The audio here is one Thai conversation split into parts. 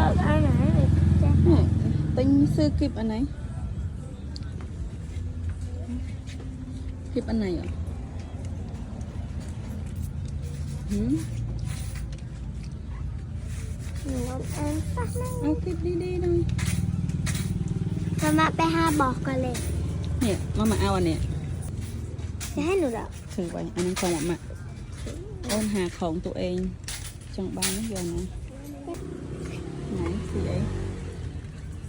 อันไหนติงซื้อคลิปอันไหนคลิปอันไหนอ่ะหนูเอาสักนั่ง เอาคลิปดีๆหน่อย มาไปหาบอกกันเลย เนี่ยมาเอาอันเนี้ย จะให้หนูเหรอ ถือไว้อันนั้นของมาโอนหาของตัวเองจังบ้านเดี๋ยวนะไหนสีไอ้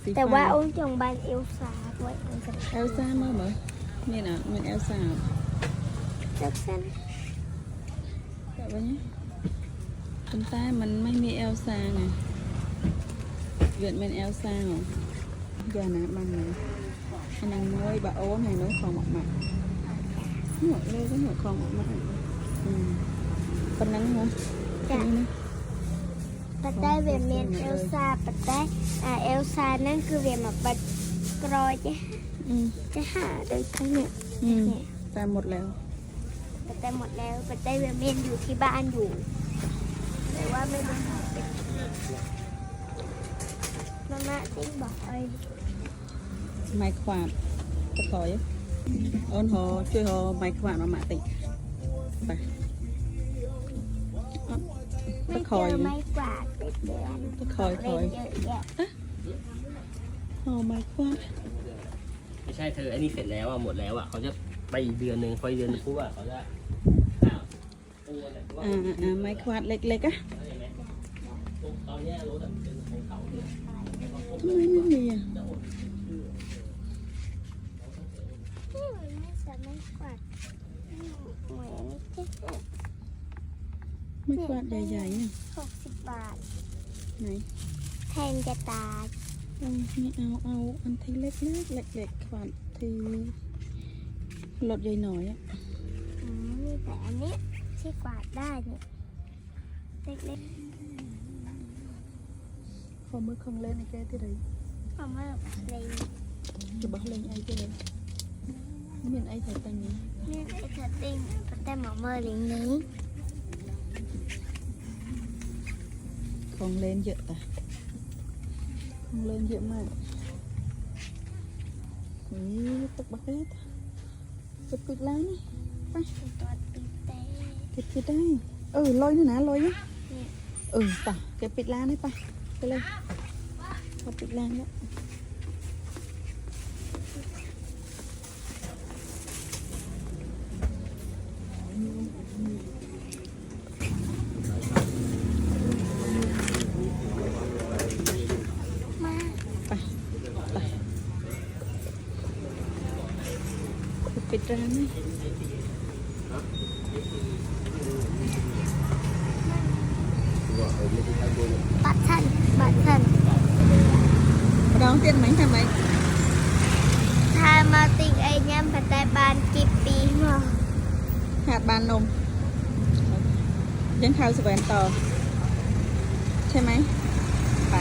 สี แต่ว่าองค์จงบานเอลซ่าไว้องค์กัน เอลซ่ามาเหรอนี่นะมันเอลซ่า จักสัน แบบว่านี้คนใต้มันไม่มีเอลซ่าไงเวียดเป็นเอลซ่าเหรออย่านะมันเลยอันนั้นน้อยบะโอ้nàyน้อยของหมกหมดเลยก็หมดของหมกคนนั้นเหรอคนนี้นะ ปัตได้เวียนเมียนเอลซ่าปัตได้เอลซ่านั่นคือเวียนมาปัดกรอยจะหาโดยทั้งเนี่ย แต่หมดแล้ว ปัตได้หมดแล้วปัตได้เวียนเมียนอยู่ที่บ้านอยู่แต่ว่าไม่ได้หาเป็นมาติ้งบอกไอ้ ไม้ขวาดตะขอยโอนหอช่วยหอไม้ขวาดมาติไป ไม่ ตะ เจ คอย อไม้กวาดติดเดือน ตะคอย เล่นเยอะแยะ หอไม้ขวาด ไม่ใช่เธอไอ้นี่เสร็จแล้วอ่ะหมดแล้วอ่ะเขาจะไปอีกเดือนหนึ่งพออีกเดือนนึงปุ๊บอ่ะเขาจะไม้ขวาดเล็กๆอ่ะ ตอนนี้รถเป็นของเขา ทำไมไม่มีอ่ะ นี่มันไม่สามารถกวาดเหมือนที่สุด ไม้ขวาดใหญ่ๆเนี่ย 60 บาท ไหน แทนจะตาย ไม่เอาอันที่เล็กๆเล็กๆขวาดที่รถใหญ่หน่อยอ่ะ มีแต่อันนี้ที่กวาดได้เนี่ยเล็ก ขอมือของเล่นไอ้แกที่ไหน ๆเอามาเลย จะบอกเล่นไอ้ที่ไหนไม่เห็นไอ้ใส่ตังนี้ นี่ไอ้เธอติ้งแต่หมอเมอร์ลิงนี้ ของเล่นเยอะแต่ของเล่นเยอะมากนี่ตกบักเล็ดจะปิดแล้วนี่ไป ตัวปีเต้ เก็บปิดได้ลอยนี่นะลอยนะป่ะเก็บปิดร้านให้ไปเลยเขาปิดร้านแล้วมา ไปปิดร้านนี่ บัตรทันร้องเต้นไหมทำไม ถ้ามาติ้งไอ้ย่ำปัตตาบานกี่ปีมา หาดบานนมยังข่าวสแวนต่อใช่ไหมไป